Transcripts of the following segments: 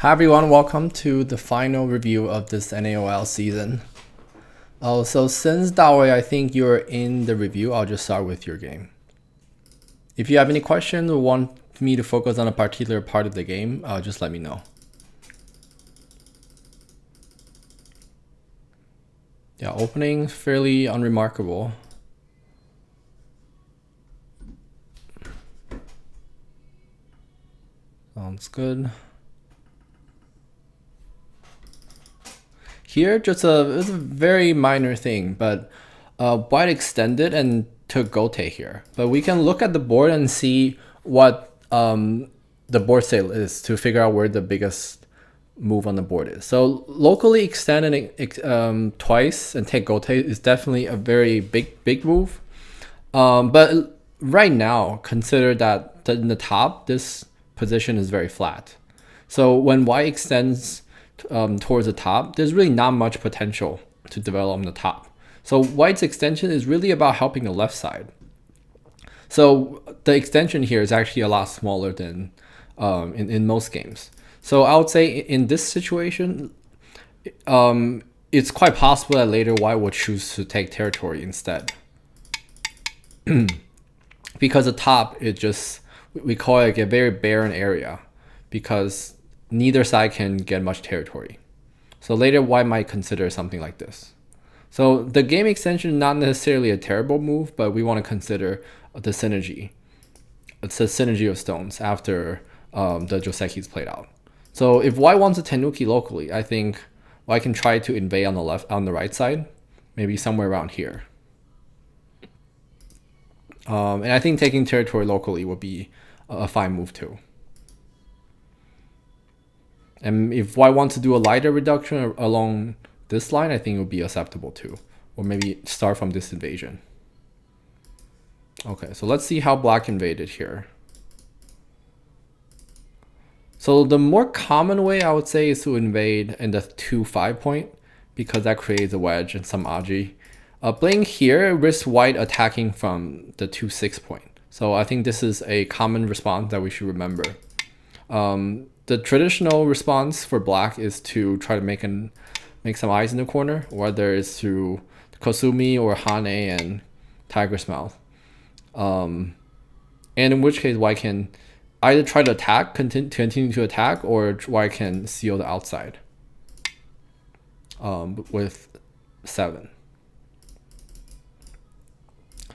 Hi everyone, welcome to the final review of this NAOL season. So since that way I think you're in the review, I'll just start with your game. If you have any questions or want me to focus on a particular part of the game, just let me know. Yeah, opening fairly unremarkable. Sounds good. Here, it's a very minor thing, but white extended and took Gote here. But we can look at the board and see what the board state is to figure out where the biggest move on the board is. So locally extending twice and take Gote is definitely a very big move. But right now, consider that in the top, this position is very flat. So when white extends towards the top, there's really not much potential to develop on the top. So white's extension is really about helping the left side. So the extension here is actually a lot smaller than in most games. So I would say in this situation, it's quite possible that later white will choose to take territory instead. Because the top, we call it a very barren area because neither side can get much territory. So later white might consider something like this. So the game extension is not necessarily a terrible move, but we want to consider the synergy. It's a synergy of stones after the Joseki is played out. So if white wants a Tenuki locally, I think white can try to invade on the right side, maybe somewhere around here. And I think taking territory locally would be a fine move too. And if white wants to do a lighter reduction along this line, I think it would be acceptable too. Or maybe start from this invasion. Okay, so let's see how black invaded here. So the more common way I would say is to invade in the 2-5 point because that creates a wedge and some aji. Playing here risks white attacking from the 2-6 point. So I think this is a common response that we should remember. The traditional response for black is to try to make some eyes in the corner, whether it's through Kosumi or Hane and Tiger's Mouth. And in which case white can either try to attack, continue to attack, or white can seal the outside with 7.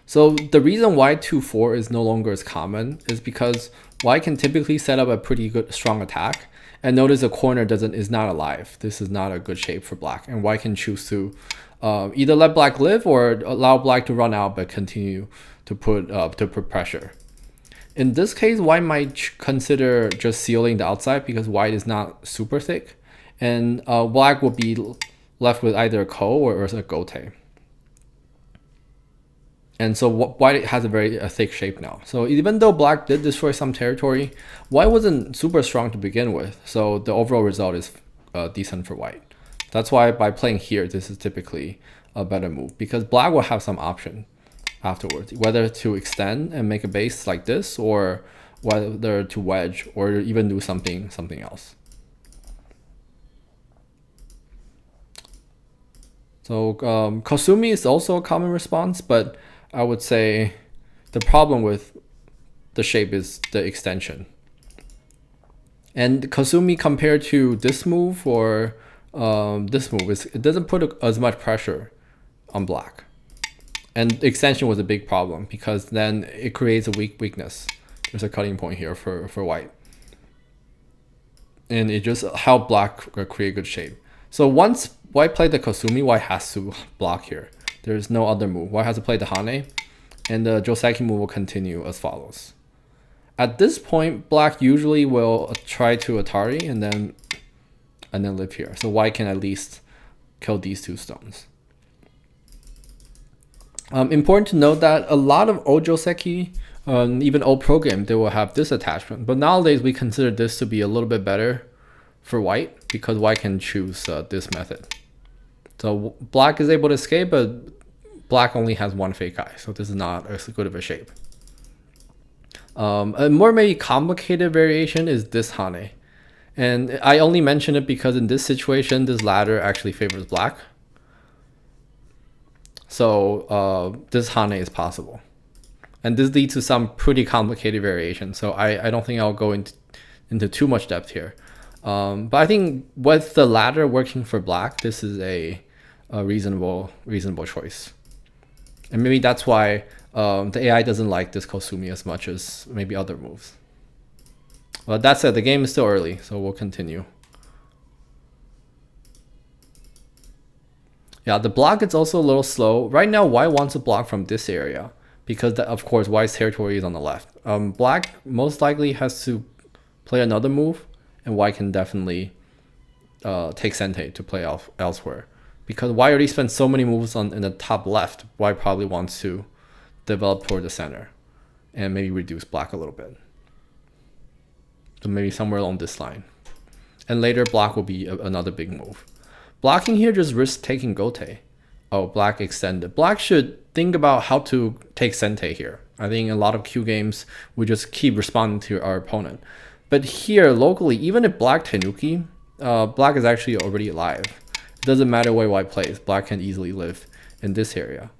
So the reason why 2-4 is no longer as common is because white can typically set up a pretty good strong attack, and notice the corner is not alive. This is not a good shape for black, and white can choose to either let black live or allow black to run out but continue to put pressure. In this case, white might consider just sealing the outside because white is not super thick, and black will be left with either a ko or a gote. And so white has a very thick shape now. So even though black did destroy some territory, white wasn't super strong to begin with. So the overall result is decent for white. That's why by playing here, this is typically a better move because black will have some option afterwards, whether to extend and make a base like this, or whether to wedge or even do something else. So Kosumi is also a common response, but I would say the problem with the shape is the extension. And Kosumi compared to this move or this move, it doesn't put as much pressure on black. And extension was a big problem because then it creates a weakness. There's a cutting point here for white. And it just helped black create good shape. So once white played the Kosumi, white has to block here. There's no other move. White has to play the Hane, and the Joseki move will continue as follows. At this point, black usually will try to Atari and then live here. So white can at least kill these 2 stones. Important to note that a lot of old Joseki, even old program, they will have this attachment. But nowadays, we consider this to be a little bit better for white because white can choose this method. So black is able to escape, but black only has 1 fake eye, so this is not as good of a shape. A more maybe complicated variation is this Hane. And I only mention it because in this situation, this ladder actually favors black. So this Hane is possible. And this leads to some pretty complicated variation. So I don't think I'll go into too much depth here. But I think with the ladder working for black, this is a reasonable choice. And maybe that's why the AI doesn't like this Kosumi as much as maybe other moves. But that said, the game is still early, so we'll continue. Yeah, the block is also a little slow. Right now, white wants to block from this area because, of course, white's territory is on the left. Black most likely has to play another move, and white can definitely take Sente to play elsewhere. Because white already spent so many moves in the top left, white probably wants to develop toward the center and maybe reduce black a little bit. So maybe somewhere along this line. And later, black will be another big move. Blocking here just risks taking Gote. Oh, black extended. Black should think about how to take Sente here. I think in a lot of Q games, we just keep responding to our opponent. But here, locally, even if black Tenuki, black is actually already alive. It doesn't matter where white plays. Black can easily live in this area.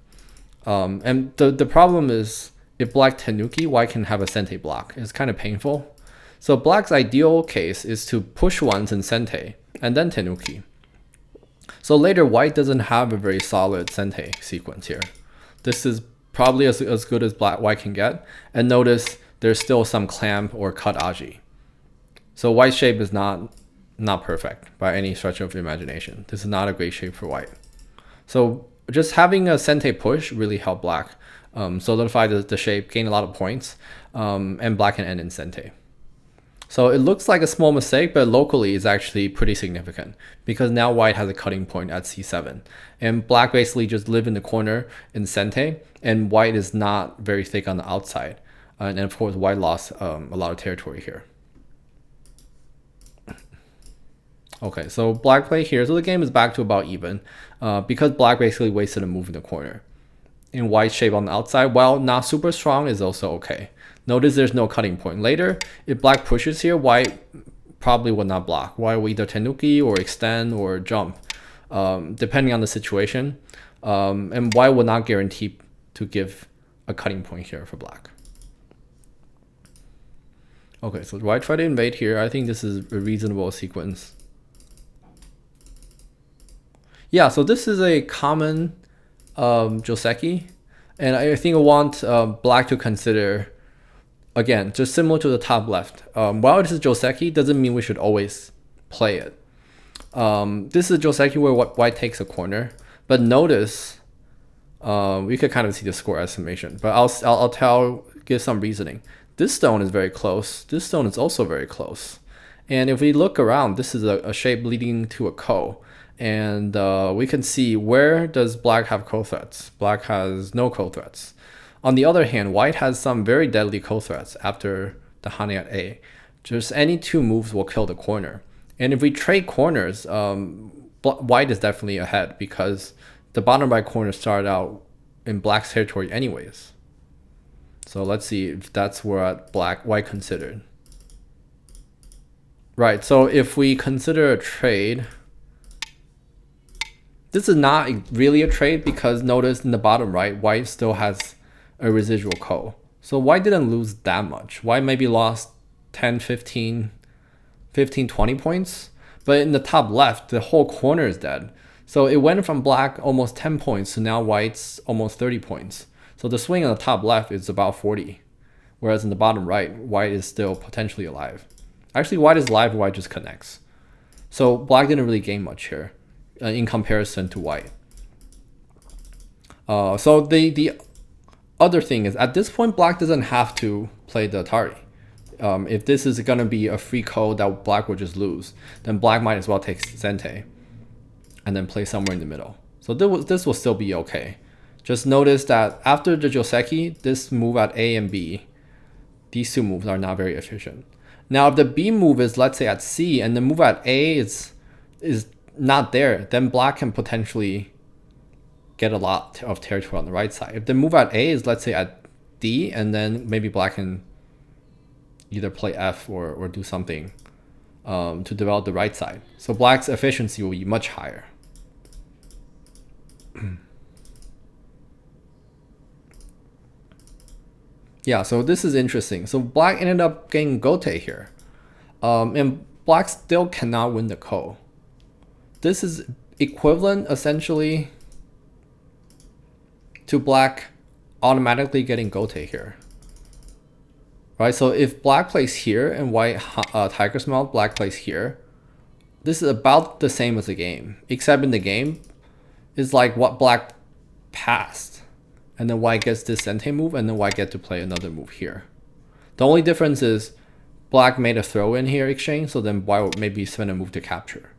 And the problem is, if black Tenuki, white can have a Sente block. It's kind of painful. So black's ideal case is to push once in Sente, and then Tenuki. So later, white doesn't have a very solid Sente sequence here. This is probably as good as white can get. And notice there's still some clamp or cut aji. So white's shape is not perfect by any stretch of imagination. This is not a great shape for white. So just having a Sente push really helped black solidify the shape, gain a lot of points, and black can end in Sente. So it looks like a small mistake, but locally it's actually pretty significant because now white has a cutting point at c7. And black basically just live in the corner in Sente, and white is not very thick on the outside. And of course, white lost a lot of territory here. Okay, so black play here. So the game is back to about even because black basically wasted a move in the corner. And white's shape on the outside, while not super strong, is also okay. Notice there's no cutting point. Later, if black pushes here, white probably will not block. White will either Tenuki or extend or jump, depending on the situation. And white will not guarantee to give a cutting point here for black. Okay, so white try to invade here. I think this is a reasonable sequence. Yeah, so this is a common Joseki. And I think I want black to consider, again, just similar to the top left. While this is Joseki, doesn't mean we should always play it. This is Joseki where white takes a corner. But notice, we could kind of see the score estimation. But I'll give some reasoning. This stone is very close. This stone is also very close. And if we look around, this is a shape leading to a ko. And we can see, where does black have co-threats? Black has no co-threats. On the other hand, white has some very deadly co-threats after the Hane at A. Just any two moves will kill the corner. And if we trade corners, white is definitely ahead because the bottom right corner started out in black's territory anyways. So let's see if that's what white considered. Right, so if we consider a trade, this is not really a trade because notice in the bottom right, white still has a residual ko. So white didn't lose that much. White maybe lost 10, 15, 20 points. But in the top left, the whole corner is dead. So it went from black almost 10 points to now white's almost 30 points. So the swing on the top left is about 40. Whereas in the bottom right, white is still potentially alive. Actually, white is alive, white just connects. So black didn't really gain much here in comparison to white. So the other thing is, at this point, black doesn't have to play the Atari. If this is going to be a free code that black will just lose, then black might as well take Sente and then play somewhere in the middle. So this will still be okay. Just notice that after the Joseki, this move at A and B, these two moves are not very efficient. Now, if the B move is, let's say, at C, and the move at A is not there, then black can potentially get a lot of territory on the right side. If the move at A is, let's say, at D, and then maybe black can either play F or do something to develop the right side. So black's efficiency will be much higher. Yeah, so this is interesting. So black ended up getting gote here. And black still cannot win the ko. This is equivalent essentially to black automatically getting gote here. Right, so if black plays here and white tiger's mouth, black plays here, this is about the same as the game, except in the game, it's like what black passed. And then white gets this sente move, and then white get to play another move here. The only difference is black made a throw in here exchange, so then white would maybe spend a move to capture.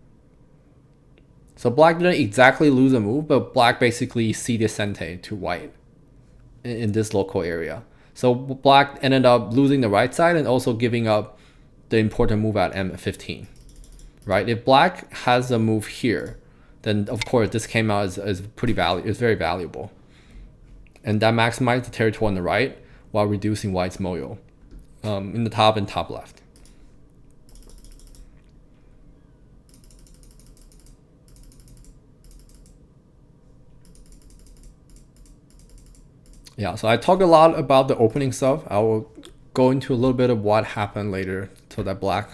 So black didn't exactly lose a move, but black basically ceded sente to white in this local area. So black ended up losing the right side and also giving up the important move at M15. Right? If black has a move here, then of course this came out as very valuable. And that maximized the territory on the right while reducing white's moyo in the top and top left. Yeah, so I talked a lot about the opening stuff. I will go into a little bit of what happened later so that black,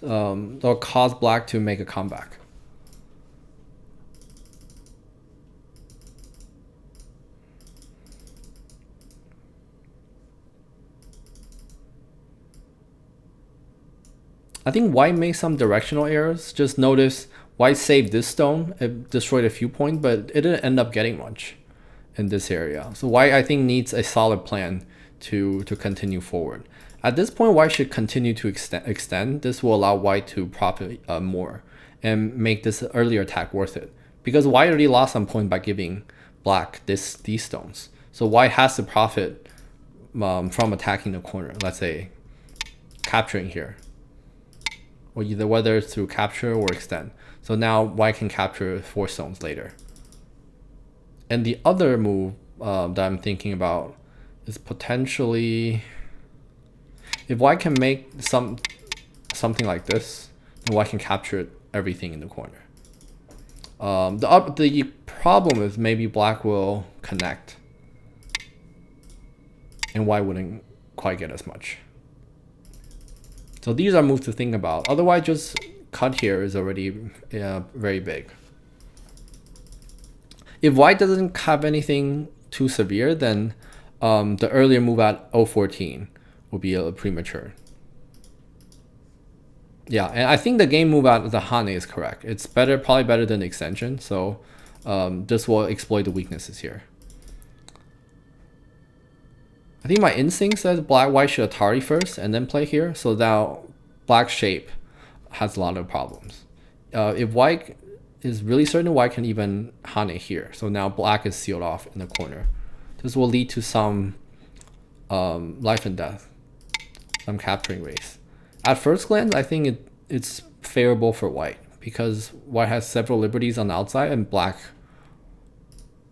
that'll cause black to make a comeback. I think white made some directional errors. Just notice white saved this stone. It destroyed a few points, but it didn't end up getting much in this area. So white, I think, needs a solid plan to continue forward. At this point, white should continue to extend. This will allow white to profit more and make this earlier attack worth it. Because white already lost some point by giving black these stones. So white has to profit from attacking the corner. Let's say capturing here. Or either whether it's through capture or extend. So now white can capture 4 stones later. And the other move that I'm thinking about is potentially, if white can make something like this, then white can capture everything in the corner. The problem is maybe black will connect, and white wouldn't quite get as much. So these are moves to think about. Otherwise, just cut here is already very big. If white doesn't have anything too severe, then the earlier move at 014 will be a premature. Yeah, and I think the game move at the Hane is correct. It's better, probably better than the extension. So this will exploit the weaknesses here. I think my instinct says white should Atari first and then play here. So now black shape has a lot of problems. If white is really certain, white can even Hane here. So now black is sealed off in the corner. This will lead to some life and death, some capturing race. At first glance, I think it's favorable for white because white has several liberties on the outside and black,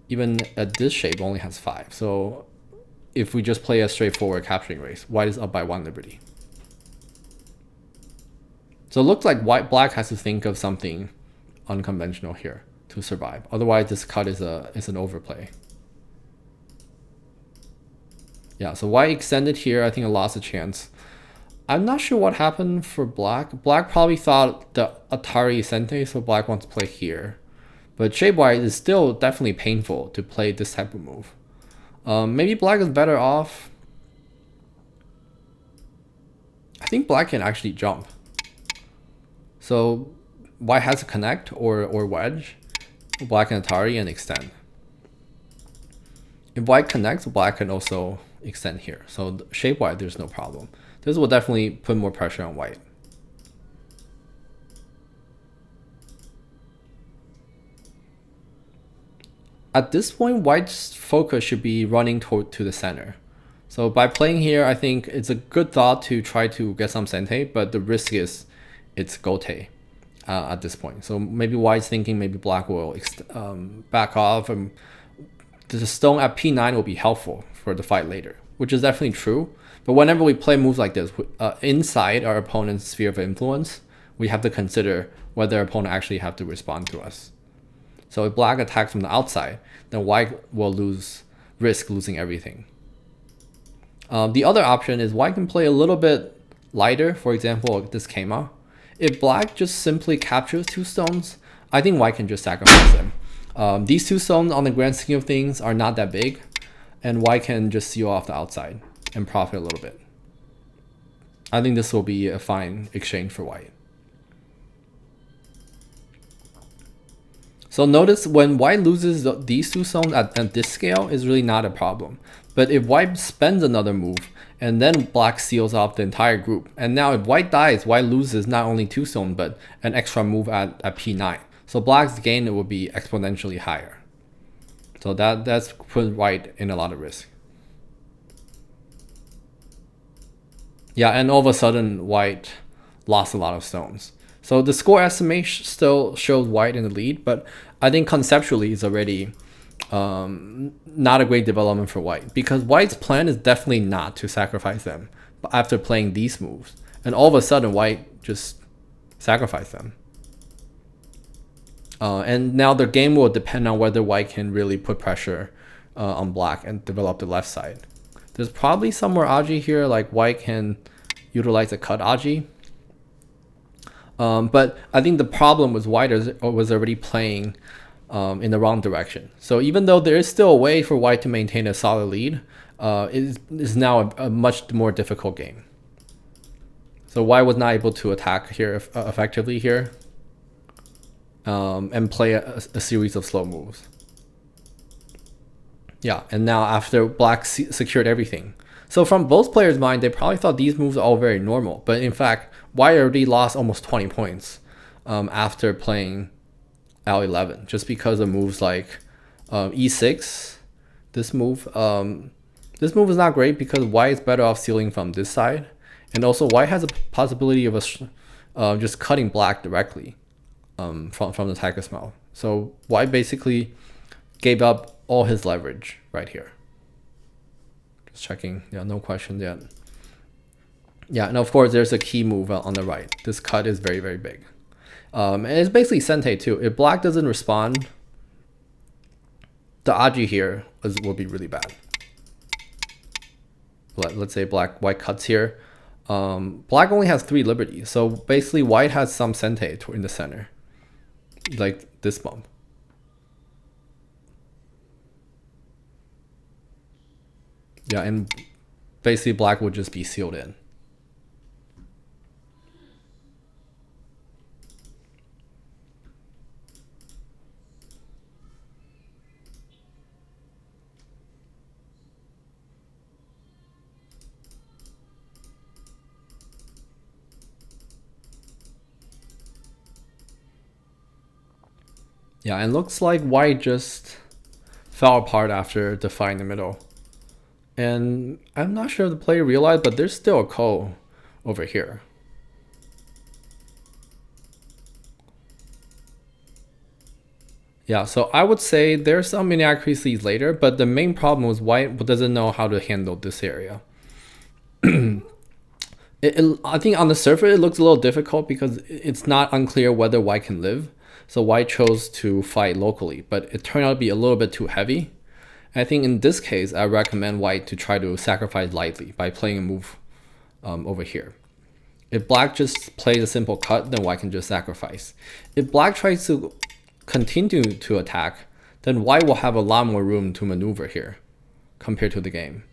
even at this shape, only has 5. So if we just play a straightforward capturing race, white is up by 1 liberty. So it looks like black has to think of something unconventional here to survive. Otherwise, this cut is an overplay. Yeah, so white extended here. I think it lost a chance. I'm not sure what happened for black. Black probably thought the Atari Sente, so black wants to play here. But shape white is still definitely painful to play this type of move. Maybe black is better off. I think black can actually jump. So white has to connect or wedge. Black can Atari and extend. If white connects, black can also extend here. So shape white, there's no problem. This will definitely put more pressure on white. At this point, white's focus should be running to the center. So by playing here, I think it's a good thought to try to get some sente, but the risk is it's gote at this point. So maybe white's thinking maybe black will back off, and the stone at P9 will be helpful for the fight later, which is definitely true. But whenever we play moves like this, inside our opponent's sphere of influence, we have to consider whether opponent actually have to respond to us. So if black attacks from the outside, then white will risk losing everything. The other option is white can play a little bit lighter, for example, this Keima. If black just simply captures 2 stones, I think white can just sacrifice them. These 2 stones on the grand scheme of things are not that big, and white can just seal off the outside and profit a little bit. I think this will be a fine exchange for white. So notice when white loses these 2 stones at this scale is really not a problem. But if white spends another move and then black seals off the entire group, and now if white dies, white loses not only 2 stones but an extra move at P9. So black's gain will be exponentially higher. So that's put white in a lot of risk. Yeah, and all of a sudden white lost a lot of stones. So the score estimation still shows white in the lead, but I think conceptually it's already not a great development for white, because white's plan is definitely not to sacrifice them after playing these moves. And all of a sudden white just sacrificed them. And now the game will depend on whether white can really put pressure on black and develop the left side. There's probably some more Aji here, like white can utilize a cut Aji. But I think the problem was white was already playing in the wrong direction. So even though there is still a way for white to maintain a solid lead, it is now a much more difficult game. So white was not able to attack here effectively here and play a series of slow moves. Yeah, and now after black secured everything. So from both players' mind, they probably thought these moves are all very normal. But in fact, white already lost almost 20 points after playing L11, just because of moves like E6. This move is not great because white is better off sealing from this side. And also white has a possibility of just cutting black directly from the tiger smell. So white basically gave up all his leverage right here. Just checking. Yeah, no questions yet. Yeah, and of course there's a key move on the right. This cut is very, very big. And it's basically Sente too. If black doesn't respond, the Aji here will be really bad. Let's say white cuts here. Black only has 3 liberties. So basically white has some Sente in the center. Like this bump. Yeah, and basically black would just be sealed in. Yeah, and looks like white just fell apart after defying the middle. And I'm not sure if the player realized, but there's still a ko over here. Yeah, so I would say there's some inaccuracies later, but the main problem was white doesn't know how to handle this area. I think on the surface it looks a little difficult because it's not unclear whether white can live. So white chose to fight locally, but it turned out to be a little bit too heavy. I think in this case, I recommend white to try to sacrifice lightly by playing a move over here. If black just plays a simple cut, then white can just sacrifice. If black tries to continue to attack, then white will have a lot more room to maneuver here compared to the game.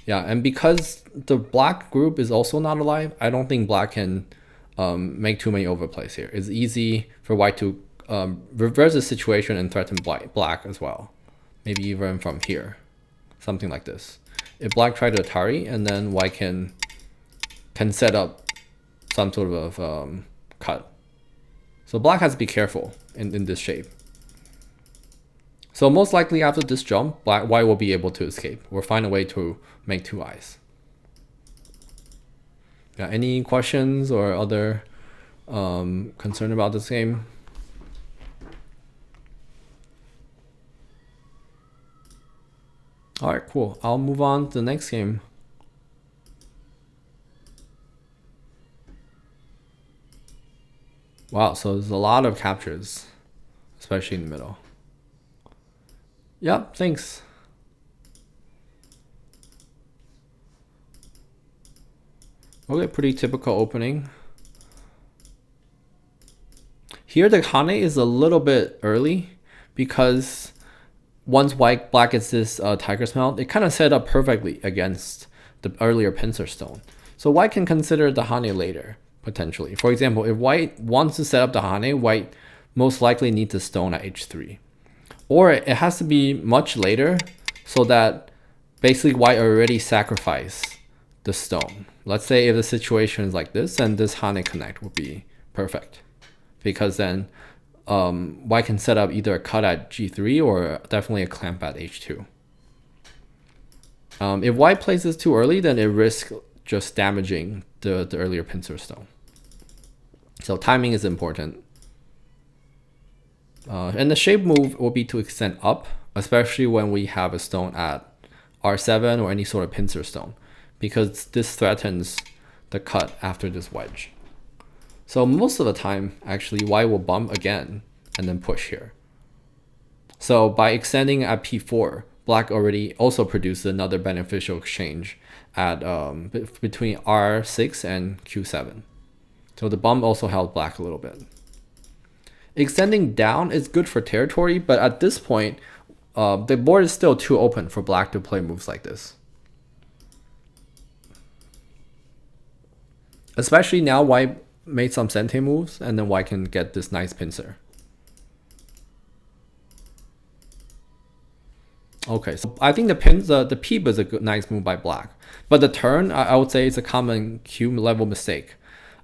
Yeah, and because the black group is also not alive, I don't think black can make too many overplays here. It's easy for white to reverse the situation and threaten black as well. Maybe even from here, something like this. If black tried to Atari, and then white can set up some sort of cut. So black has to be careful in this shape. So most likely after this jump, white will be able to escape or find a way to make 2 eyes. Yeah, any questions or other concern about this game? All right, cool. I'll move on to the next game. Wow, so there's a lot of captures, especially in the middle. Yep, thanks. Okay, pretty typical opening. Here the Hane is a little bit early because once black gets this Tiger's Mouth, it kind of set up perfectly against the earlier pincer stone. So white can consider the Hane later, potentially. For example, if white wants to set up the Hane, white most likely needs a stone at h3. Or it has to be much later so that basically white already sacrificed the stone. Let's say if the situation is like this, then this Hane connect would be perfect. Because then white can set up either a cut at g3 or definitely a clamp at h2. If white plays this too early, then it risks just damaging the earlier pincer stone. So timing is important. And the shape move will be to extend up, especially when we have a stone at r7 or any sort of pincer stone, because this threatens the cut after this wedge. So most of the time, actually, white will bump again and then push here. So by extending at p4, black already also produced another beneficial exchange at between r6 and q7. So the bump also helped black a little bit. Extending down is good for territory, but at this point, the board is still too open for black to play moves like this. Especially now white made some sente moves, and then white can get this nice pincer. Okay, so I think the peep is a nice move by black, but the turn I would say is a common Q level mistake.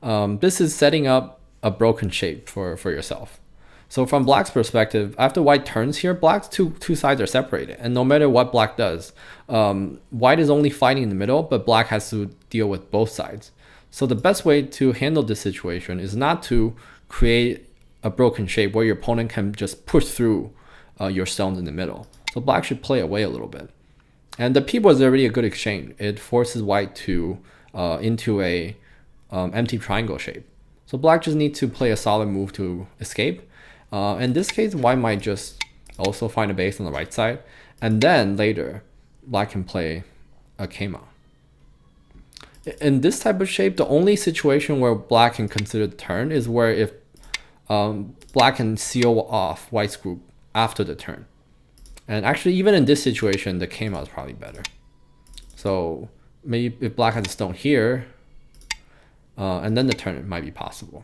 This is setting up a broken shape for yourself. So from black's perspective, after white turns here, black's two sides are separated, and no matter what black does, white is only fighting in the middle, but black has to deal with both sides. So the best way to handle this situation is not to create a broken shape where your opponent can just push through your stones in the middle. So black should play away a little bit. And the peep was already a good exchange. It forces white to into a empty triangle shape. So black just needs to play a solid move to escape. In this case, white might just also find a base on the right side. And then later, black can play a Keima. In this type of shape, the only situation where black can consider the turn is where if black can seal off white's group after the turn. And actually, even in this situation, the Keima is probably better. So maybe if black has a stone here, and then the turn might be possible.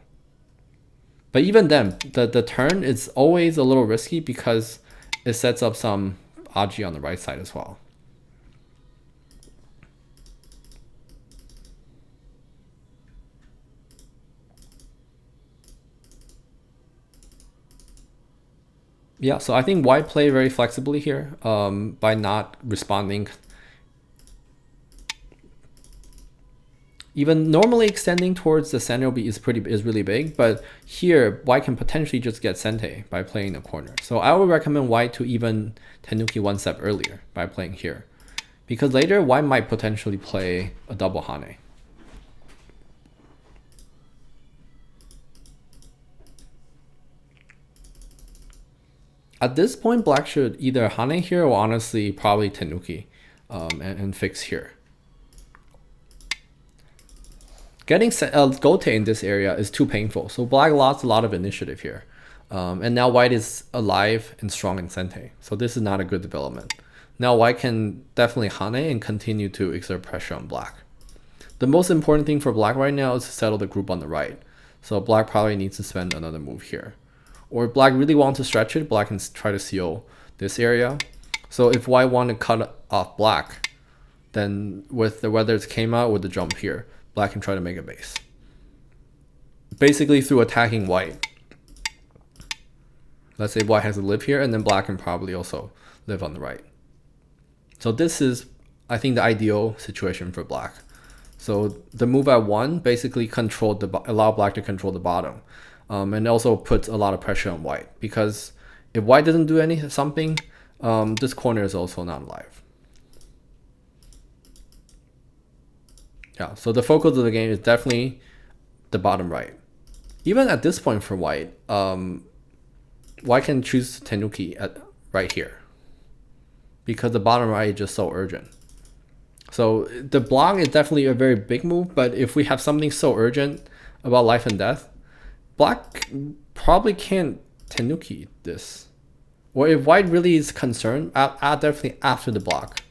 But even then, the turn is always a little risky because it sets up some Aji on the right side as well. Yeah, so I think white played very flexibly here by not responding. Even normally extending towards the center is really big, but here white can potentially just get sente by playing the corner. So I would recommend white to even Tenuki one step earlier by playing here, because later white might potentially play a double Hane. At this point, black should either Hane here or honestly probably Tenuki and fix here. Getting Gote in this area is too painful, so black lost a lot of initiative here. And now white is alive and strong in sente, so this is not a good development. Now white can definitely Hane and continue to exert pressure on black. The most important thing for black right now is to settle the group on the right, so black probably needs to spend another move here. Or if black really wants to stretch it, black can try to seal this area. So if white want to cut off black, then with whether it's Keima or the jump here, black can try to make a base. Basically through attacking white. Let's say white has to live here, and then black can probably also live on the right. So this is, I think, the ideal situation for black. So the move at 1 basically allow black to control the bottom. And also puts a lot of pressure on white, because if white doesn't do something, this corner is also not alive. Yeah, so the focus of the game is definitely the bottom right. even at this point for white, white can choose Tenuki right here because the bottom right is just so urgent. So the block is definitely a very big move, but if we have something so urgent about life and death, black probably can't Tenuki this. Or if white really is concerned, definitely after the block,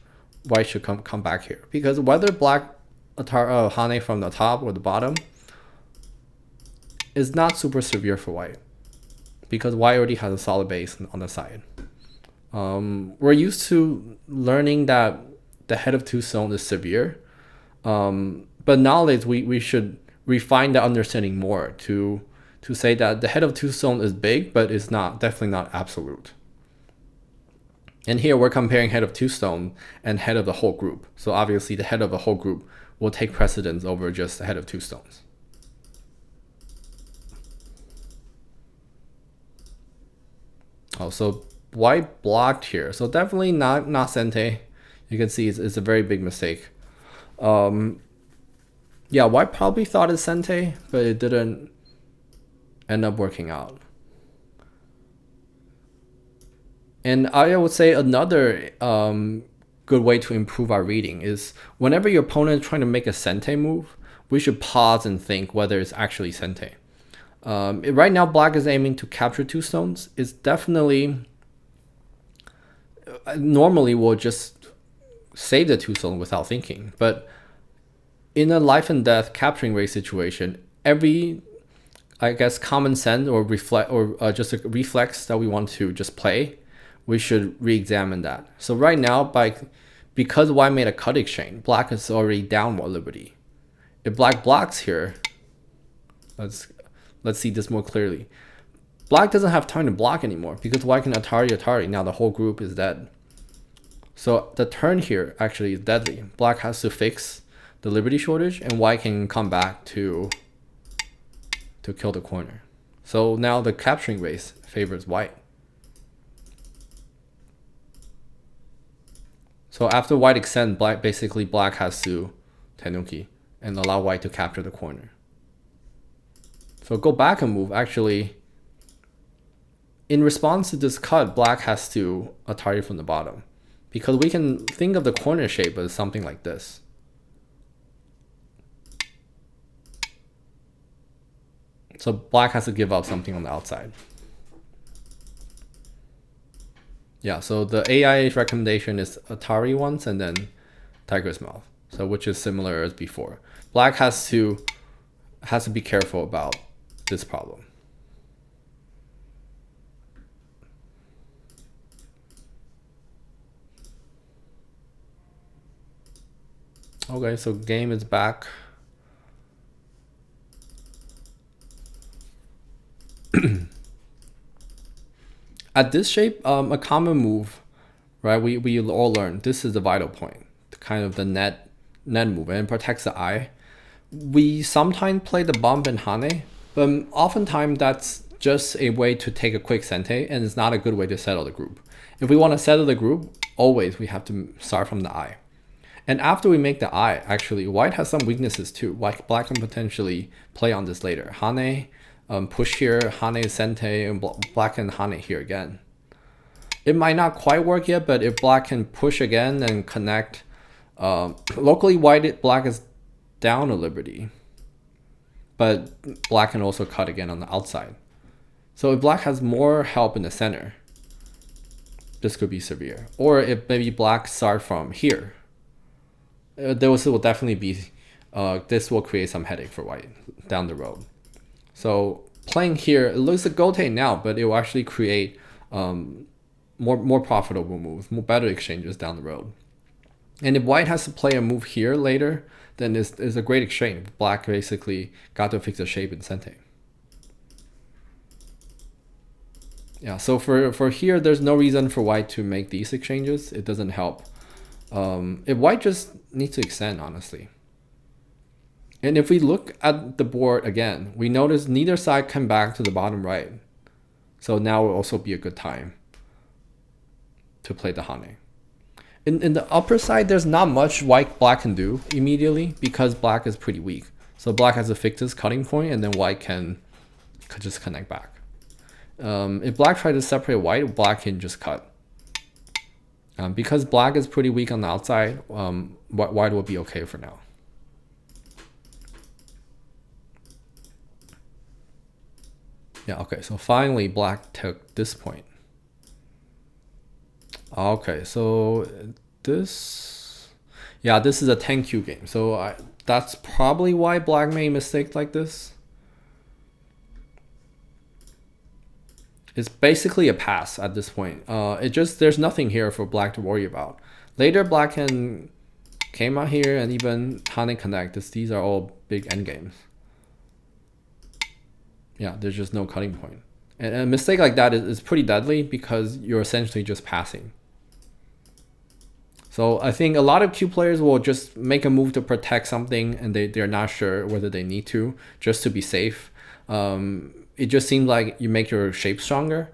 white should come back here. Because whether black Hane from the top or the bottom is not super severe for white. Because white already has a solid base on the side. We're used to learning that the head of two stone is severe. But nowadays we should refine the understanding more to say that the head of two stone is big, but it's definitely not absolute. And here we're comparing head of two stone and head of the whole group. So obviously the head of the whole group will take precedence over just the head of two stones. Oh, so white blocked here. So definitely not Sente. You can see it's a very big mistake. Yeah, white probably thought it's Sente, but it didn't end up working out. And I would say another good way to improve our reading is whenever your opponent is trying to make a Sente move, we should pause and think whether it's actually Sente. Right now, black is aiming to capture two stones. It's definitely, normally we'll just save the two stones without thinking. But in a life and death capturing race situation, every, I guess, common sense or just a reflex that we want to just play, we should re-examine that. So right now, because white made a cut exchange, black is already down more liberty. If black blocks here, let's see this more clearly. Black doesn't have time to block anymore because white can Atari. Now the whole group is dead. So the turn here actually is deadly. Black has to fix the liberty shortage and white can come back to kill the corner. So now the capturing race favors white. So after white extend, black has to Tenuki and allow white to capture the corner. So go back and move. Actually, in response to this cut, black has to Atari from the bottom. Because we can think of the corner shape as something like this. So black has to give up something on the outside. Yeah, so the AI recommendation is Atari once and then Tiger's Mouth. So which is similar as before. Black has to be careful about this problem. Okay, so game is back. At this shape, a common move, right? We all learned this is the vital point, kind of the net move, and it protects the eye. We sometimes play the bump and Hane, but oftentimes that's just a way to take a quick Sente, and it's not a good way to settle the group. If we want to settle the group, always we have to start from the eye. And after we make the eye, actually, white has some weaknesses too. Black can potentially play on this later. Hane, push here, Hane Sente, and black and Hane here again. It might not quite work yet, but if black can push again and connect, locally black is down a liberty, but black can also cut again on the outside. So if black has more help in the center, this could be severe. Or if maybe black start from here, this will definitely be, this will create some headache for white down the road. So playing here, it looks like Gote now, but it will actually create more profitable moves, better exchanges down the road. And if white has to play a move here later, then it's a great exchange. Black basically got to fix the shape in Sente. Yeah, so for here, there's no reason for white to make these exchanges. It doesn't help. If white just needs to extend, honestly. And if we look at the board again, we notice neither side come back to the bottom right. So now will also be a good time to play the Hane. In the upper side, there's not much black can do immediately because black is pretty weak. So black has to fix his cutting point and then white can could just connect back. If black tried to separate white, black can just cut. Because black is pretty weak on the outside, white will be okay for now. Yeah, okay, so finally black took this point. Okay, so this, yeah, this is a 10Q game. So that's probably why black made a mistake like this. It's basically a pass at this point. There's nothing here for black to worry about. Later, black came out here and even Hane connect. These are all big endgames. Yeah, there's just no cutting point. And a mistake like that is pretty deadly because you're essentially just passing. So I think a lot of Q players will just make a move to protect something and they're not sure whether they need to, just to be safe. It just seems like you make your shape stronger.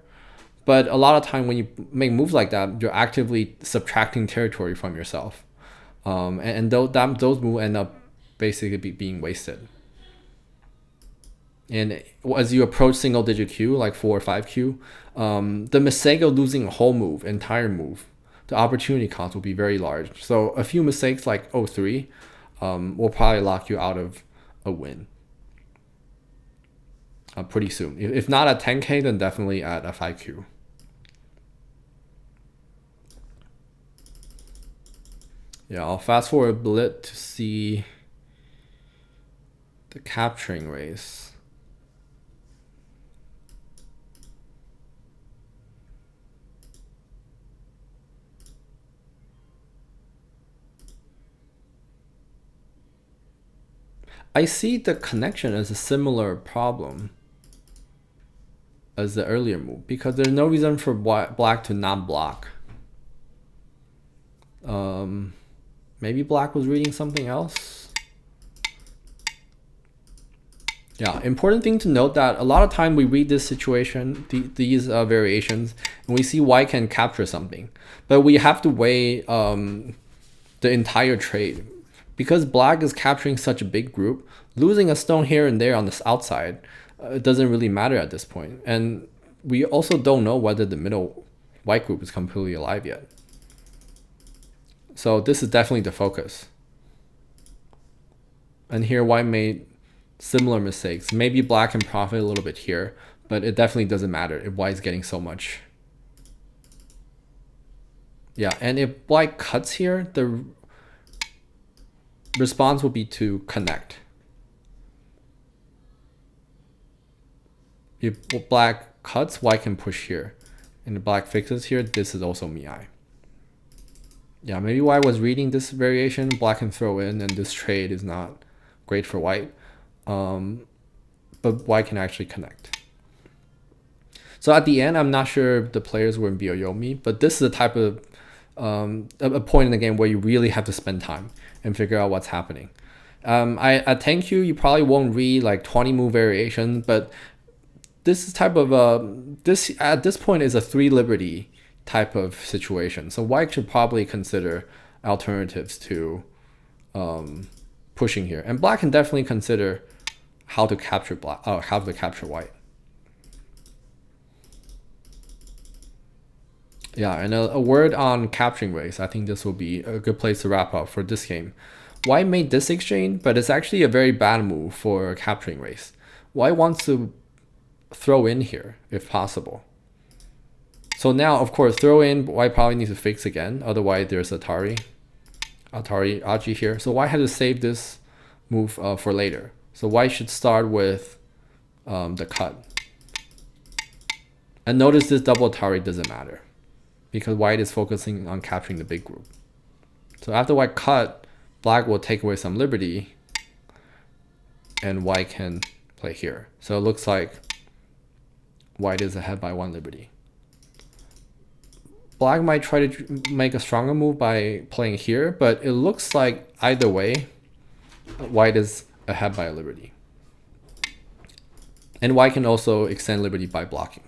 But a lot of time when you make moves like that, you're actively subtracting territory from yourself. And those moves end up basically being wasted. And as you approach single digit Q, like 4 or 5Q, the mistake of losing a whole move, entire move, the opportunity cost will be very large. So a few mistakes like 0-3 will probably lock you out of a win pretty soon. If not at 10K, then definitely at a 5Q. Yeah, I'll fast forward a bit to see the capturing race. I see the connection as a similar problem as the earlier move because there's no reason for black to not block. Maybe black was reading something else. Yeah, important thing to note that a lot of time we read this situation, these variations, and we see white can capture something, but we have to weigh the entire trade. Because black is capturing such a big group, losing a stone here and there on this outside, it doesn't really matter at this point. And we also don't know whether the middle white group is completely alive yet. So this is definitely the focus. And here white made similar mistakes. Maybe black can profit a little bit here, but it definitely doesn't matter if white is getting so much. Yeah, and if white cuts here, the response will be to connect. If black cuts, white can push here. And if black fixes here, this is also Miai. Yeah, maybe white was reading this variation, black can throw in, and this trade is not great for white. But white can actually connect. So at the end, I'm not sure if the players were in Byoyomi, but this is the type of a point in the game where you really have to spend time and figure out what's happening. At 10Q, you probably won't read like 20 move variation, but this is type of this at this point is a 3 liberty type of situation. So white should probably consider alternatives to pushing here, and black can definitely consider how to capture white. Yeah, and a word on capturing race. I think this will be a good place to wrap up for this game. White made this exchange, but it's actually a very bad move for capturing race. White wants to throw in here if possible. So now, of course, throw in, white probably needs to fix again. Otherwise, there's Atari Aji here. So white had to save this move for later. So white should start with the cut. And notice this double Atari doesn't matter, because white is focusing on capturing the big group. So after white cut, black will take away some liberty, and white can play here. So it looks like white is ahead by 1 liberty. Black might try to make a stronger move by playing here, but it looks like either way, white is ahead by a liberty. And white can also extend liberty by blocking.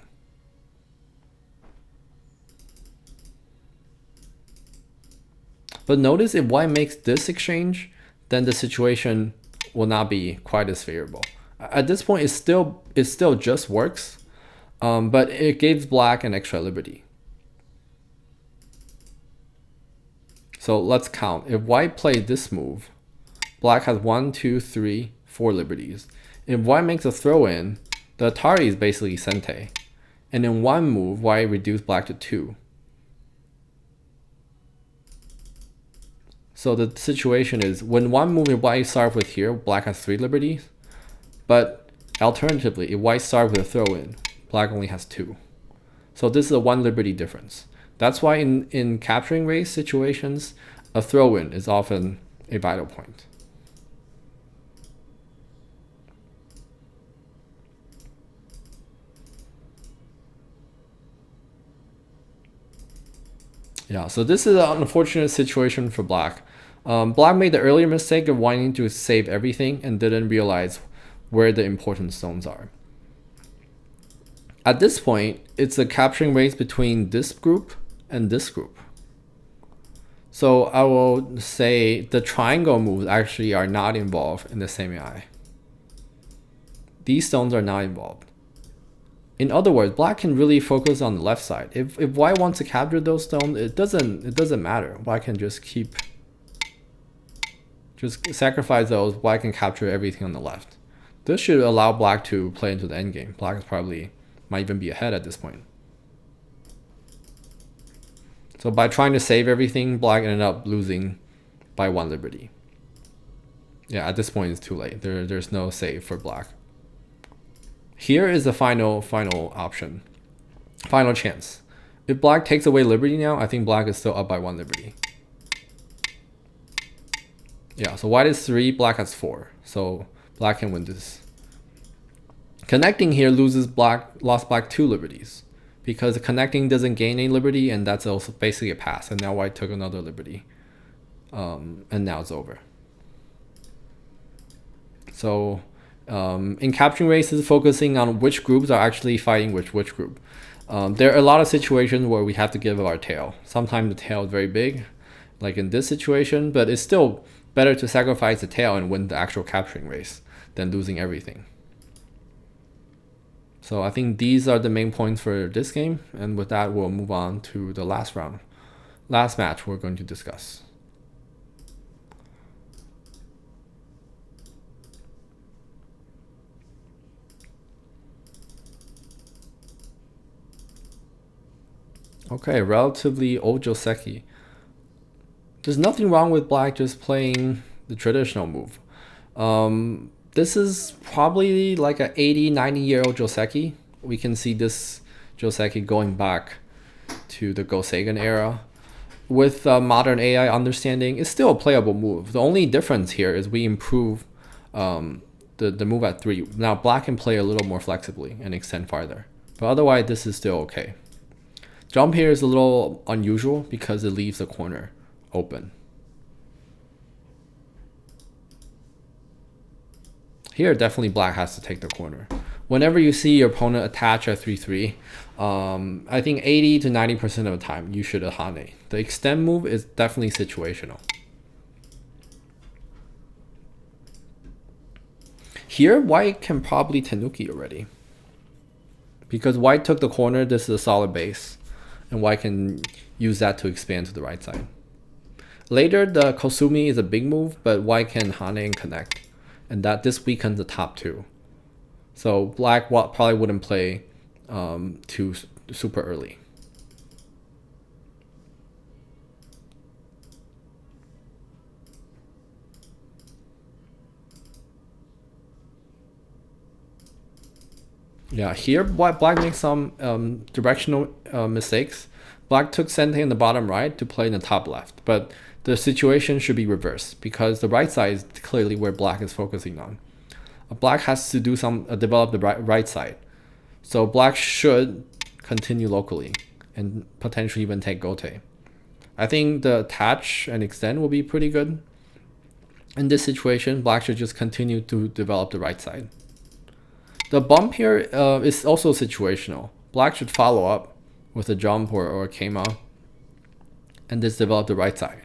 But notice if white makes this exchange, then the situation will not be quite as favorable. At this point, it still just works, but it gives black an extra liberty. So let's count. If white played this move, black has 1, 2, 3, 4 liberties. If white makes a throw in, the Atari is basically Sente. And in one move, white reduced black to 2. So the situation is, when one move if white starts with here, black has 3 liberties. But alternatively, if white starts with a throw in, black only has 2. So this is a 1 liberty difference. That's why in capturing race situations, a throw in is often a vital point. Yeah, so this is an unfortunate situation for black. Black made the earlier mistake of wanting to save everything and didn't realize where the important stones are. At this point, it's a capturing race between this group and this group. So I will say the triangle moves actually are not involved in the same AI. These stones are not involved. In other words, black can really focus on the left side. If white wants to capture those stones, it doesn't matter. White can just sacrifice those. White can capture everything on the left. This should allow black to play into the endgame. Black is probably might even be ahead at this point. So by trying to save everything, black ended up losing by 1 liberty. Yeah, at this point it's too late. There's no save for black. Here is the final option. Final chance. If black takes away liberty now, I think black is still up by 1 liberty. Yeah, so white is 3, black has 4. So black can win this. Connecting here lost black 2 liberties. Because connecting doesn't gain any liberty, and that's also basically a pass. And now white took another liberty. And now it's over. So in capturing races, focusing on which groups are actually fighting which group. There are a lot of situations where we have to give up our tail. Sometimes the tail is very big, like in this situation, but it's still better to sacrifice the tail and win the actual capturing race than losing everything. So I think these are the main points for this game, and with that we'll move on to the last match we're going to discuss. Okay, relatively old Joseki. There's nothing wrong with black just playing the traditional move. This is probably like an 80, 90-year-old Joseki. We can see this Joseki going back to the Gosegan era. With modern AI understanding, it's still a playable move. The only difference here is we improve the move at 3. Now black can play a little more flexibly and extend farther. But otherwise, this is still okay. Jump here is a little unusual because it leaves the corner open. Here, definitely black has to take the corner. Whenever you see your opponent attach at 3-3, I think 80 to 90% of the time, you should Ahane. The extend move is definitely situational. Here, white can probably Tenuki already. Because white took the corner, this is a solid base. And white can use that to expand to the right side. Later, the Kosumi is a big move, but white can Hane and connect. And that this weakens the top 2. So black probably wouldn't play too super early. Yeah, here black makes some directional mistakes. Black took Sente in the bottom right to play in the top left, but the situation should be reversed because the right side is clearly where black is focusing on. Black has to do develop the right side. So black should continue locally and potentially even take Gote. I think the attach and extend will be pretty good. In this situation, black should just continue to develop the right side. The bump here is also situational. Black should follow up with a jump or a Keima and just develop the right side.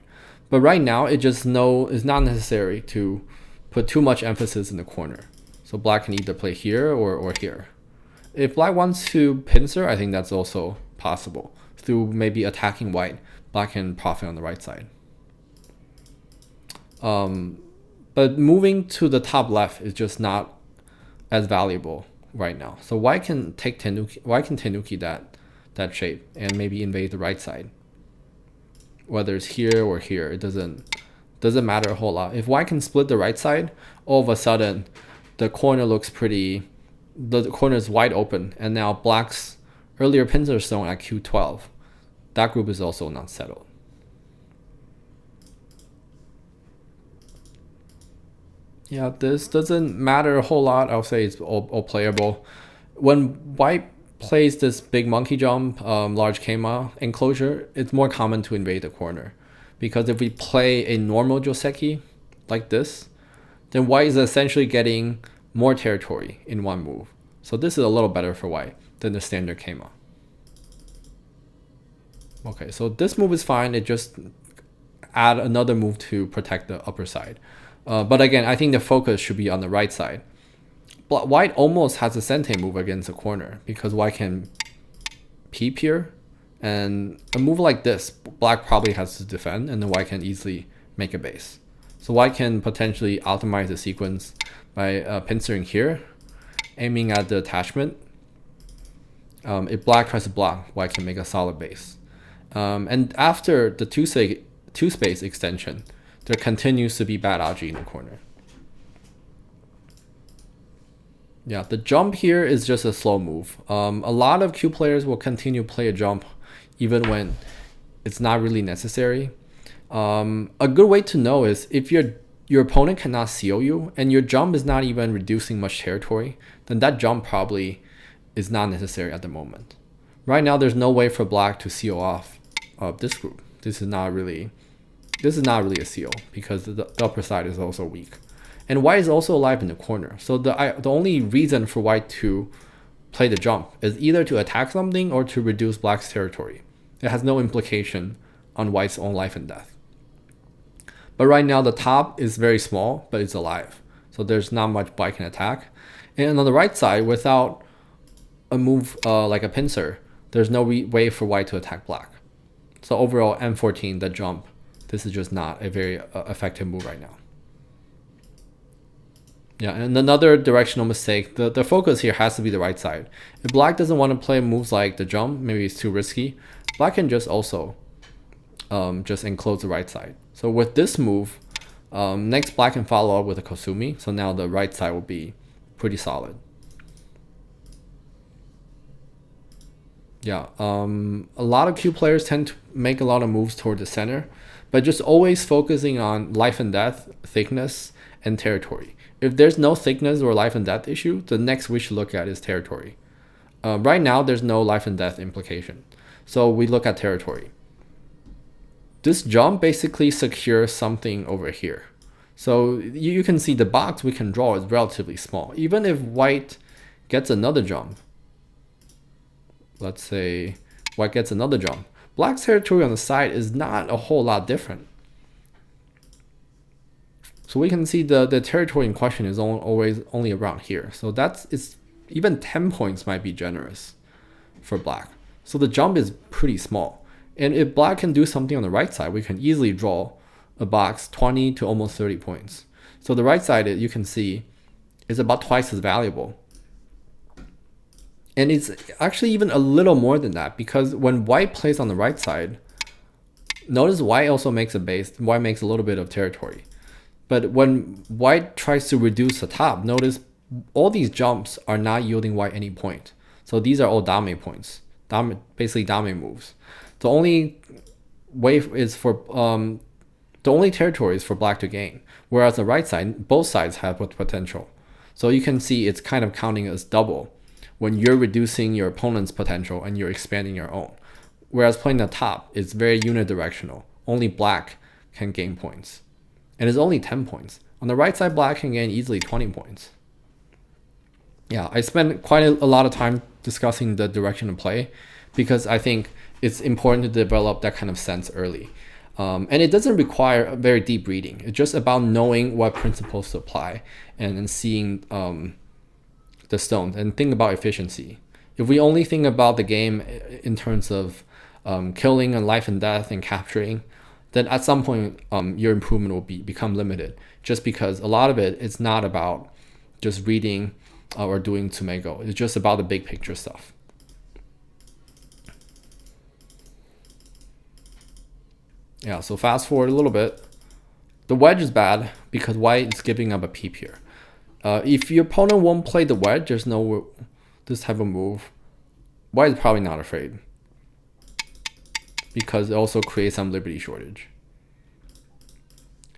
But right now, it's not necessary to put too much emphasis in the corner. So black can either play here or here. If black wants to pincer, I think that's also possible. Through maybe attacking white, black can profit on the right side. But moving to the top left is just not as valuable right now. So white can take tenuki that shape and maybe invade the right side. Whether it's here or here, it doesn't matter a whole lot. If white can split the right side, all of a sudden the corner looks pretty, the corner is wide open, and now black's earlier pincer stone at Q12, that group is also not settled. Yeah, this doesn't matter a whole lot. I'll say it's all playable. When white plays this big monkey jump, large Keima enclosure, it's more common to invade the corner. Because if we play a normal Joseki like this, then white is essentially getting more territory in one move. So this is a little better for white than the standard Keima. Okay, so this move is fine. It just add another move to protect the upper side. But again, I think the focus should be on the right side. But white almost has a sente move against the corner because white can peep here, and a move like this, black probably has to defend, and then white can easily make a base. So white can potentially optimize the sequence by pincering here, aiming at the attachment. If black tries to block, white can make a solid base. And after the two space extension, there continues to be bad aji in the corner. Yeah, the jump here is just a slow move. A lot of Q players will continue to play a jump even when it's not really necessary. A good way to know is if your opponent cannot seal you and your jump is not even reducing much territory, then that jump probably is not necessary at the moment. Right now, there's no way for black to seal off this group. This is not really a seal because the upper side is also weak. And white is also alive in the corner. So the only reason for white to play the jump is either to attack something or to reduce black's territory. It has no implication on white's own life and death. But right now the top is very small, but it's alive. So there's not much white can attack. And on the right side, without a move like a pincer, there's no way for white to attack black. So overall, M14, the jump, this is just not a very effective move right now. Yeah, and another directional mistake, the focus here has to be the right side. If black doesn't want to play moves like the jump, maybe it's too risky, black can just also just enclose the right side. So with this move, next black can follow up with a Kosumi, so now the right side will be pretty solid. Yeah, a lot of Q players tend to make a lot of moves toward the center, but just always focusing on life and death, thickness, and territory. If there's no thickness or life and death issue, the next we should look at is territory. Right now, there's no life and death implication. So we look at territory. This jump basically secures something over here. So you can see the box we can draw is relatively small. Even if white gets another jump, let's say white gets another jump, black's territory on the side is not a whole lot different. So we can see the territory in question is always only around here. So it's even 10 points might be generous for black. So the jump is pretty small. And if black can do something on the right side, we can easily draw a box 20 to almost 30 points. So the right side, you can see, is about twice as valuable. And it's actually even a little more than that, because when white plays on the right side, notice white also makes a base, white makes a little bit of territory. But when white tries to reduce the top, notice all these jumps are not yielding white any point. So these are all dame points, basically dame moves. The only way is for the only territory is for black to gain, whereas the right side, both sides have potential. So you can see it's kind of counting as double when you're reducing your opponent's potential and you're expanding your own. Whereas playing the top is very unidirectional. Only black can gain points. And it's only 10 points. On the right side, black can gain easily 20 points. Yeah, I spent quite a lot of time discussing the direction of play because I think it's important to develop that kind of sense early. And it doesn't require a very deep reading. It's just about knowing what principles to apply and seeing the stones and think about efficiency. If we only think about the game in terms of killing and life and death and capturing, then at some point your improvement will become limited, just because a lot of it is not about just reading or doing Tsumego. It's just about the big picture stuff. Yeah, so fast forward a little bit. The wedge is bad because white is giving up a peep here. If your opponent won't play the wedge, there's no this type of move. White is probably not afraid, because it also creates some liberty shortage.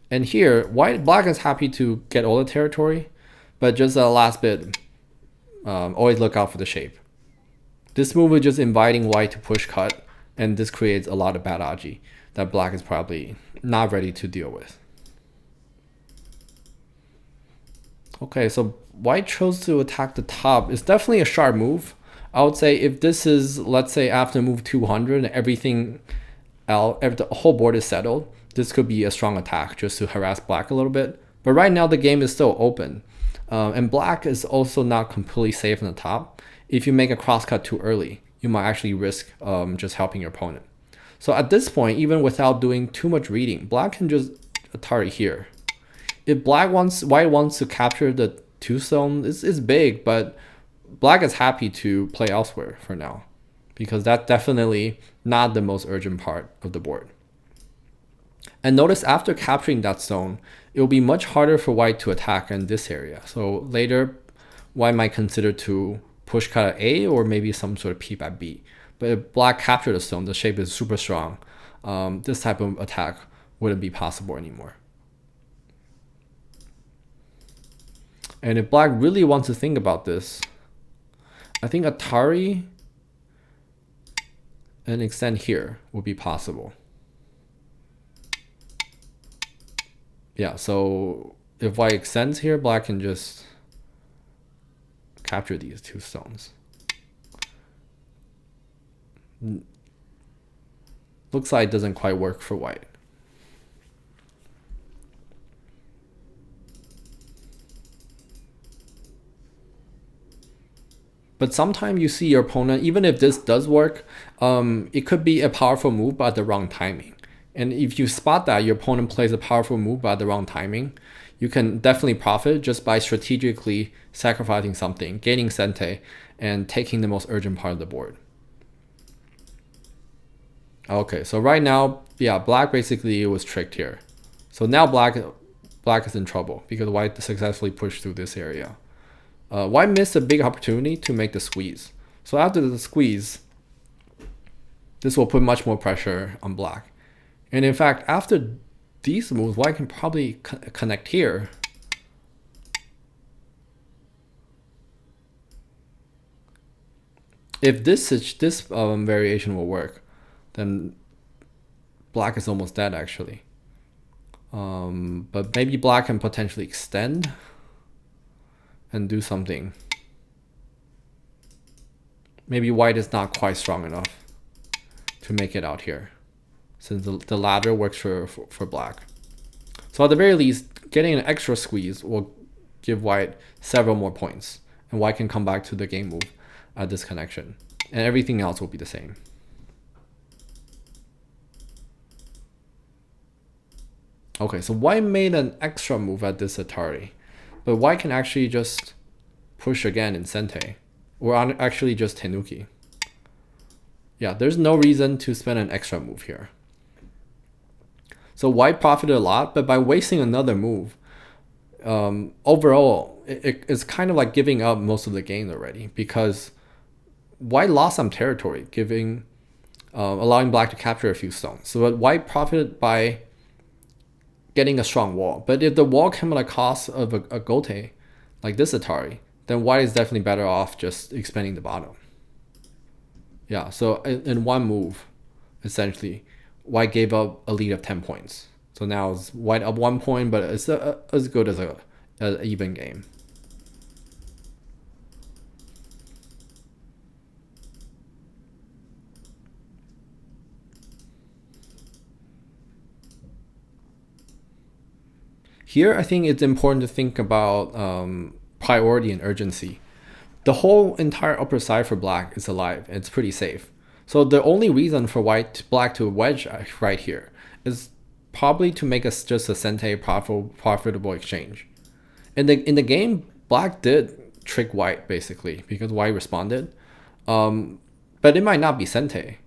And here, black is happy to get all the territory, but just the last bit, always look out for the shape. This move is just inviting white to push cut, and this creates a lot of bad aji that black is probably not ready to deal with. Okay, so white chose to attack the top. It's definitely a sharp move. I would say if this is, let's say after move 200 and everything else, the whole board is settled, this could be a strong attack just to harass black a little bit. But right now the game is still open. And black is also not completely safe on the top. If you make a crosscut too early, you might actually risk just helping your opponent. So at this point, even without doing too much reading, black can just Atari here. If white wants to capture the 2-stone, it's big, but black is happy to play elsewhere for now, because that's definitely not the most urgent part of the board. And notice after capturing that stone, it will be much harder for white to attack in this area. So later, white might consider to push cut at A or maybe some sort of peep at B. But if black captured the stone, the shape is super strong. This type of attack wouldn't be possible anymore. And if black really wants to think about this, I think Atari and extend here would be possible. Yeah, so if white extends here, black can just capture these 2 stones. Looks like it doesn't quite work for white. But sometimes you see your opponent, even if this does work, it could be a powerful move but at the wrong timing. And if you spot that your opponent plays a powerful move but at the wrong timing, you can definitely profit just by strategically sacrificing something, gaining sente, and taking the most urgent part of the board. Okay, so right now, yeah, black basically was tricked here. So now black is in trouble because white successfully pushed through this area. White missed a big opportunity to make the squeeze. So after the squeeze, this will put much more pressure on black. And in fact, after these moves, white can probably connect here. If this variation will work, then black is almost dead actually. But maybe black can potentially extend and do something. Maybe white is not quite strong enough to make it out here, since the ladder works for black. So at the very least, getting an extra squeeze will give white several more points, and white can come back to the game move at this connection, and everything else will be the same. Okay, so white made an extra move at this Atari, but white can actually just push again in sente, or actually just tenuki. Yeah, there's no reason to spend an extra move here. So white profited a lot, but by wasting another move, overall, it's kind of like giving up most of the game already, because white lost some territory, allowing black to capture a few stones. So white profited by getting a strong wall. But if the wall came at a cost of a gote, like this Atari, then white is definitely better off just expanding the bottom. Yeah, so in one move, essentially, white gave up a lead of 10 points. So now it's white up 1 point, but it's as good as an even game. Here, I think it's important to think about priority and urgency. the whole entire upper side for black is alive. It's pretty safe. So the only reason for black to wedge right here is probably to make us just a Sente profitable exchange. In the game, black did trick white basically because white responded, but it might not be Sente.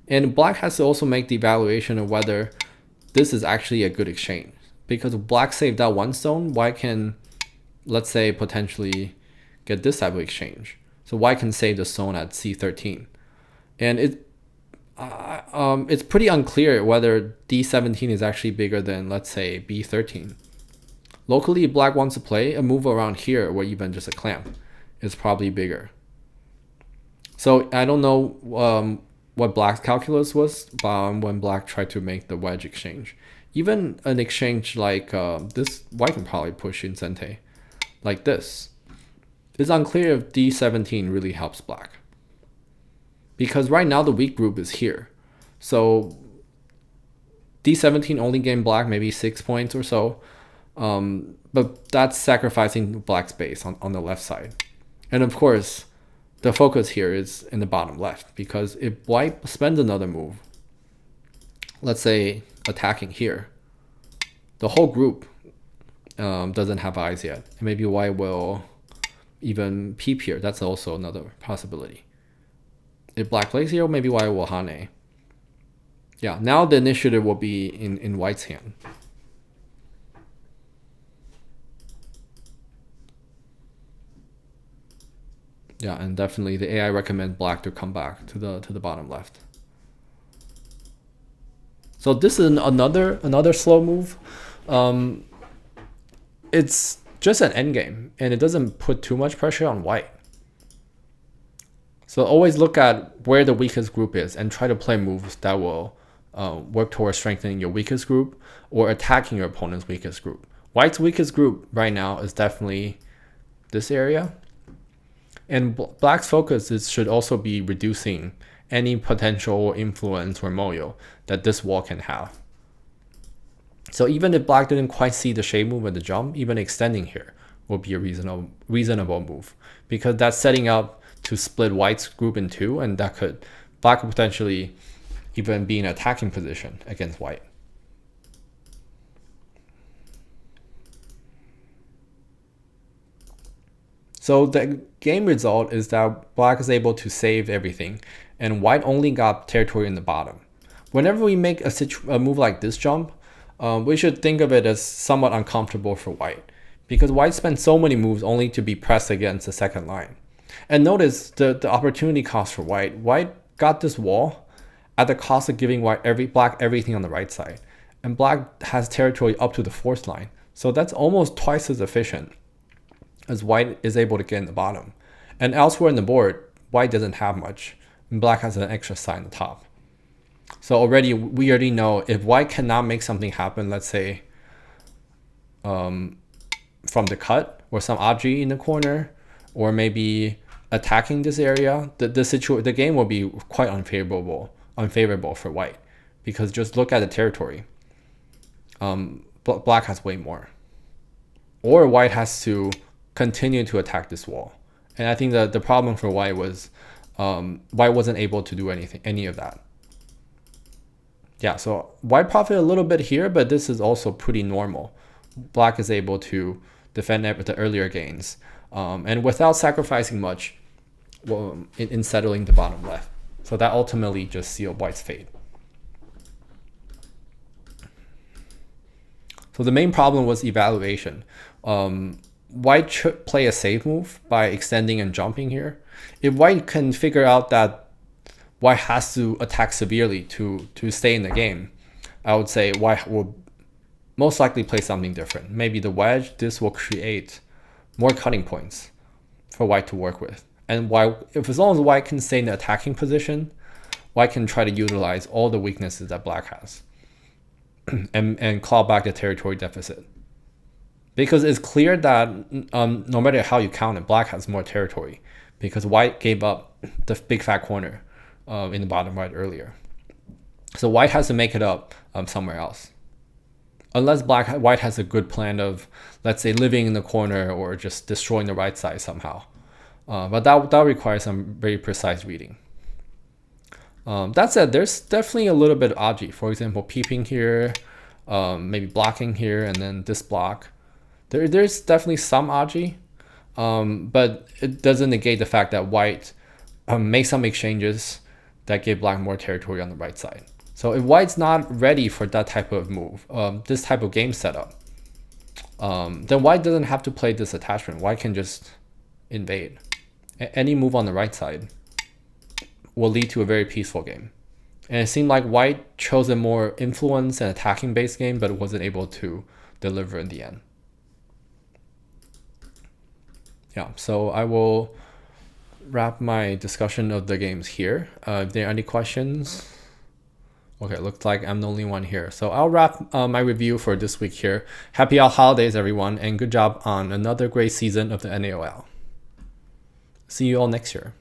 And black has to also make the evaluation of whether this is actually a good exchange, because black saved out one stone, white can, let's say, potentially get this type of exchange. So white can save the stone at C13, and it's pretty unclear whether D17 is actually bigger than, let's say, B13. Locally, black wants to play a move around here, or even just a clamp is probably bigger. So I don't know what black's calculus was when black tried to make the wedge exchange. Even an exchange like this, white can probably push in Sente like this. It's unclear if D17 really helps black, because right now the weak group is here. So D17 only gained black maybe 6 points or so, but that's sacrificing black's base on the left side. And of course, the focus here is in the bottom left, because if white spends another move, let's say attacking here, the whole group doesn't have eyes yet. And maybe white will even peep here. That's also another possibility. If black plays here, maybe white will Hane. Yeah, now the initiative will be in white's hand. Yeah, and definitely the AI recommends black to come back to the bottom left. So this is another slow move. It's just an endgame, and it doesn't put too much pressure on white. So always look at where the weakest group is and try to play moves that will work towards strengthening your weakest group or attacking your opponent's weakest group. White's weakest group right now is definitely this area. And black's focus should also be reducing any potential influence or moyo that this wall can have. So even if black didn't quite see the shade move and the jump, even extending here will be a reasonable move, because that's setting up to split white's group in two, and black could potentially even be in attacking position against white. So the game result is that black is able to save everything, and white only got territory in the bottom. Whenever we make a move like this jump, we should think of it as somewhat uncomfortable for white, because white spent so many moves only to be pressed against the second line. And notice the opportunity cost for white. White got this wall at the cost of giving black everything on the right side, and black has territory up to the fourth line. So that's almost twice as efficient as white is able to get in the bottom. And elsewhere in the board, white doesn't have much, and black has an extra side on the top. So we already know if white cannot make something happen, let's say from the cut or some object in the corner, or maybe attacking this area, the game will be quite unfavorable for white, because just look at the territory. Black has way more, or white has to continue to attack this wall. And I think that the problem for white was white wasn't able to do any of that. Yeah, so white profit a little bit here, but this is also pretty normal. Black is able to defend the earlier gains, and without sacrificing much in settling the bottom left. So that ultimately just sealed white's fate. So the main problem was evaluation. White should play a safe move by extending and jumping here. If white can figure out that white has to attack severely to stay in the game, I would say white will most likely play something different. Maybe the wedge. This will create more cutting points for white to work with. And as long as white can stay in the attacking position, white can try to utilize all the weaknesses that black has and claw back the territory deficit. Because it's clear that no matter how you count it, black has more territory, because white gave up the big fat corner in the bottom right earlier. So white has to make it up somewhere else. Unless white has a good plan of, let's say, living in the corner or just destroying the right side somehow. But that requires some very precise reading. That said, there's definitely a little bit of Aji. For example, peeping here, maybe blocking here, and then this block. There's definitely some Aji, but it doesn't negate the fact that white makes some exchanges that give black more territory on the right side. So if white's not ready for that type of move, this type of game setup, then white doesn't have to play this attachment. White can just invade. Any move on the right side will lead to a very peaceful game. And it seemed like white chose a more influence and attacking based game, but wasn't able to deliver in the end. Yeah, so I will wrap my discussion of the games here. If there are any questions, okay, looks like I'm the only one here. So I'll wrap my review for this week here. Happy holidays, everyone, and good job on another great season of the NAOL. See you all next year.